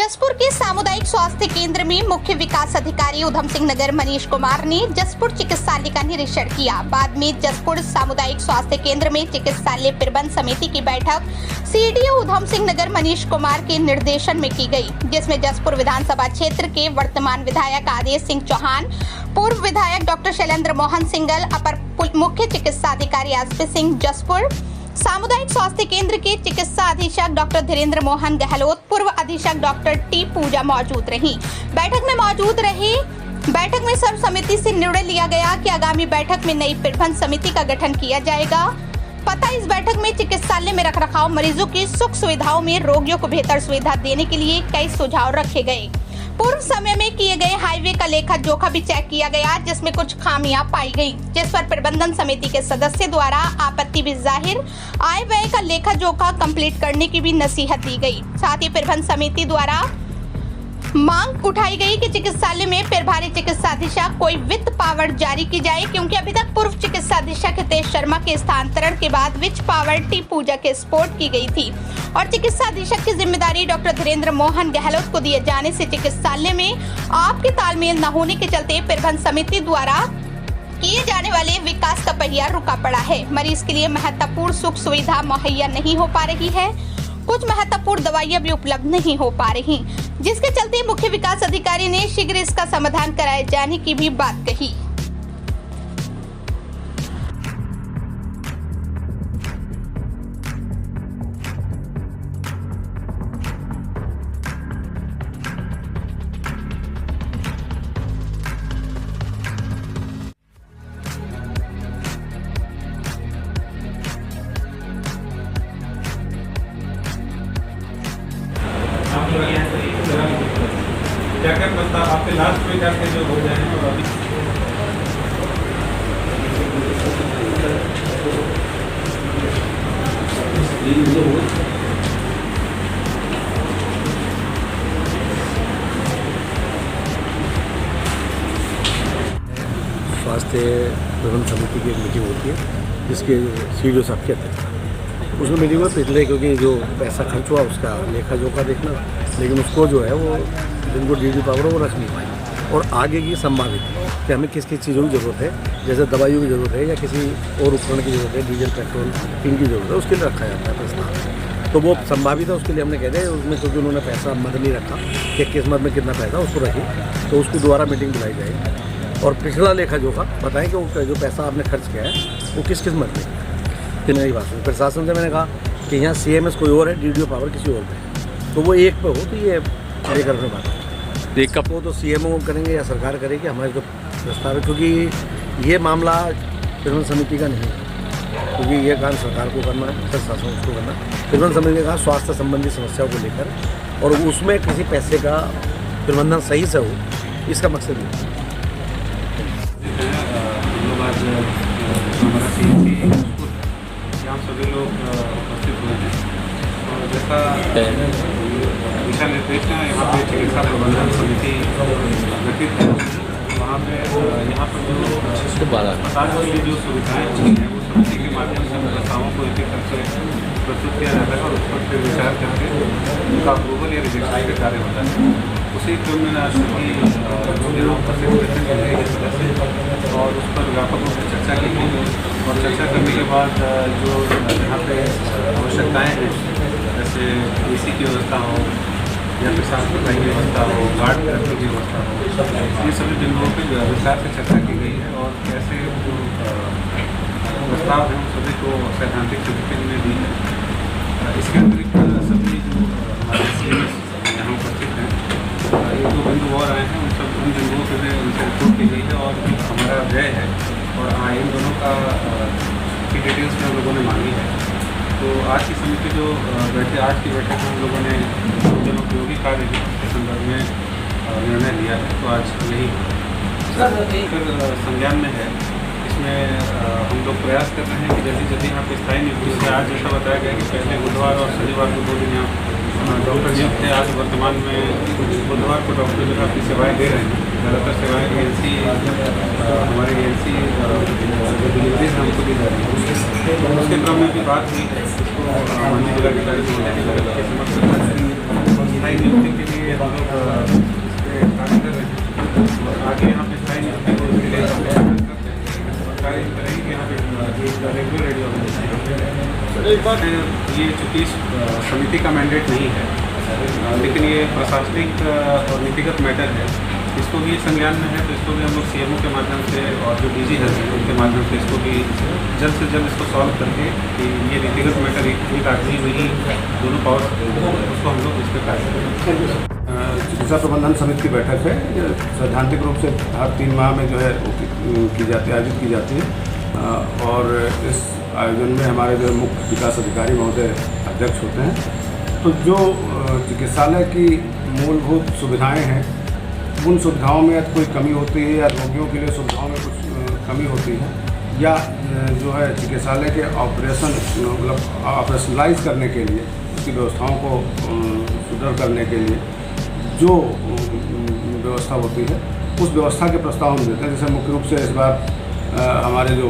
जसपुर के सामुदायिक स्वास्थ्य केंद्र में मुख्य विकास अधिकारी उधम सिंह नगर मनीष कुमार ने जसपुर चिकित्सालय का निरीक्षण किया। बाद में जसपुर सामुदायिक स्वास्थ्य केंद्र में चिकित्सालय प्रबंध समिति की बैठक सीडीओ उधम सिंह नगर मनीष कुमार के निर्देशन में की गई, जिसमें जसपुर विधानसभा क्षेत्र के वर्तमान विधायक आदेश सिंह चौहान, पूर्व विधायक डॉक्टर शैलेंद्र मोहन सिंगल, अपर मुख्य चिकित्सा अधिकारी एसपी सिंह जसपुर, सामुदायिक स्वास्थ्य केंद्र के चिकित्सा अधीक्षक डॉक्टर धीरेन्द्र मोहन गहलोत, पूर्व अधीक्षक डॉक्टर टी पूजा मौजूद रही। बैठक में सर्वसम्मति से निर्णय लिया गया कि आगामी बैठक में नई प्रबंध समिति का गठन किया जाएगा। इस बैठक में चिकित्सालय में रखरखाव, मरीजों की सुख सुविधाओं में रोगियों को बेहतर सुविधा देने के लिए कई सुझाव रखे गए। पूर्व समय में किए गए हाईवे का लेखा जोखा भी चेक किया गया, जिसमें कुछ खामियां पाई गई, जिस पर प्रबंधन समिति के सदस्य द्वारा आपत्ति भी जाहिर। आय व्यय का लेखा जोखा कंप्लीट करने की भी नसीहत दी गई। साथ ही प्रबंधन समिति द्वारा मांग उठाई गई कि चिकित्सालय में प्रभारी चिकित्सा अधीक्षक कोई वित्त पावर जारी की जाए, क्योंकि अभी तक पूर्व चिकित्सा अधीक्षक हितेश शर्मा के स्थानांतरण के बाद विच पावर टी पूजा के स्पोर्ट की गई थी और चिकित्सा अधीक्षक की जिम्मेदारी डॉक्टर धीरेन्द्र मोहन गहलोत को दिए जाने से चिकित्सालय में आपके तालमेल न होने के चलते प्रबंध समिति द्वारा किए जाने वाले विकास का पहिया रुका पड़ा है। मरीज के लिए महत्वपूर्ण सुख सुविधा मुहैया नहीं हो पा रही है, कुछ महत्वपूर्ण दवाइयां भी उपलब्ध नहीं हो पा रही, जिसके चलते मुख्य विकास अधिकारी ने शीघ्र इसका समाधान कराए जाने की भी बात कही। क्या क्या प्रस्ताव आपके लास्ट में क्या जो हो जाए और अभी स्वास्थ्य प्रबंध समिति की एक मीटिंग होती है, जिसके सीडीओ साहब की अध्यक्षता। उसमें मीटिंग में पिछले क्योंकि जो पैसा खर्च हुआ उसका लेखा जोखा देखना, लेकिन उसको जो है वो जिनको डी पावर वो रख नहीं पाई और आगे की संभावित कि हमें किस किस चीज़ों की ज़रूरत है, जैसे दवाइयों की ज़रूरत है या किसी और उपकरण की ज़रूरत है, डीजल पेट्रोल इनकी ज़रूरत है, उसके लिए रखा जाता है प्रस्ताव। तो वो संभावित है, उसके लिए हमने कह दिया उसमें क्योंकि उन्होंने पैसा मद नहीं रखा कि किस मद में कितना पैसा उसको रखी, तो उसको दोबारा मीटिंग बुलाई जाएगी और पिछला लेखा जोखा बताएं कि वो जो पैसा आपने खर्च किया है वो किस किस मद में। फिर मेरी बात सुनी प्रशासन से मैंने कहा कि यहाँ CMS कोई और है, DDO पावर किसी और पे, तो वो एक पे हो तो ये लेकर अपने बात देख कब हो तो CMO करेंगे या सरकार करेगी, हमारे जो प्रस्ताव है, क्योंकि ये मामला प्रबंध समिति का नहीं है, क्योंकि ये काम सरकार को करना है, प्रशासन उसको करना है। प्रबंध समिति ने कहा स्वास्थ्य संबंधी समस्याओं को लेकर और उसमें किसी पैसे का प्रबंधन सही से हो, इसका मकसद है। सभी लोग उपस्थित हुए हैं और जैसा दिशा निर्देश है यहाँ पे चिकित्सा प्रबंधन समिति गठित है, वहाँ पे यहाँ पर जो अस्पताल के लिए जो सुविधाएँ होती हैं वो समिति के माध्यम से प्रस्तावों को एक एक करके प्रस्तुत किया जाता है और उस पर विचार करके उनका अप्रूवल या रिजेक्शन का कार्य होता है। उसी क्रम में सभी यहाँ उपस्थित सदस्य और उस पर व्यापक रूप से चर्चा की गई और चर्चा करने के बाद जो यहाँ पे आवश्यकताएँ हैं, जैसे AC की व्यवस्था हो या फिर साफ सफाई की व्यवस्था हो, गार्ड रखने की व्यवस्था हो, ये सभी बिंदुओं पर विस्तार से चर्चा की गई है और कैसे जो प्रस्ताव हैं सभी को सैद्धांतिक स्वीकृति में दी है। इसके अतिरिक्त सभी जो हमारे CMS यहाँ उपस्थित हैं, एक दो बिंदु और आए हैं, उन बिंदुओं पर भी उनसे रिपोर्ट की गई है और हमारा व्यय है और इन दोनों का की डिटेल्स में हम लोगों ने मांगी है। तो आज की समिति जो आज की बैठक में हम लोगों ने जन उपयोगी कार्य के संदर्भ में निर्णय लिया है, तो आज यही फिर संज्ञान में है। इसमें हम लोग प्रयास कर रहे हैं कि जल्दी जल्दी यहाँ पे स्थायी नियुक्ति हो। आज जैसा बताया गया कि पहले बुधवार और शनिवार को 2 दिन यहाँ डॉक्टर नियुक्त थे। आज वर्तमान में बुधवार को डॉक्टर जो अपनी सेवाएँ दे रहे हैं, ज़्यादातर सेवाएँ ENC हमारे ENC जो डिलीवरीज हमको दी जा रही है। उसके क्रम में भी बात हुई है, इसको माननीय जिलाधिकारी के समक्ष स्थायी नियुक्ति के लिए हम लोग कार्य कर रहे हैं और आगे यहाँ पे स्थायी नियुक्ति को उसके लिए कार्य करेंगे कि यहाँ पे रेगुलर रेडियो ये चूँकि समिति का मैंडेट नहीं है, लेकिन ये प्रशासनिक और नीतिगत मैटर है, इसको भी संज्ञान में है, तो इसको भी हम लोग सीएमओ के माध्यम से और जो डीजी है उनके माध्यम से इसको भी जल्द से जल्द इसको सॉल्व करके कि ये नीतिगत मैटर एक आदमी वही दोनों पावर उसको हम लोग इस पर कार्य करेंगे। चिकित्सा प्रबंधन समिति की बैठक है, सैद्धांतिक रूप से हर 3 माह में जो है की जाती है, आयोजित की जाती है और इस आयोजन में हमारे जो मुख्य विकास अधिकारी महोदय अध्यक्ष होते हैं। तो जो चिकित्सालय की मूलभूत सुविधाएं हैं, उन सुविधाओं में कोई कमी होती है या रोगियों के लिए सुविधाओं में कुछ कमी होती है या जो है चिकित्सालय के ऑपरेशन मतलब ऑपरेशनलाइज करने के लिए उसकी व्यवस्थाओं को सुदृढ़ करने के लिए जो व्यवस्था होती है उस व्यवस्था के प्रस्ताव हम देते हैं। जैसे मुख्य रूप से इस बार हमारे जो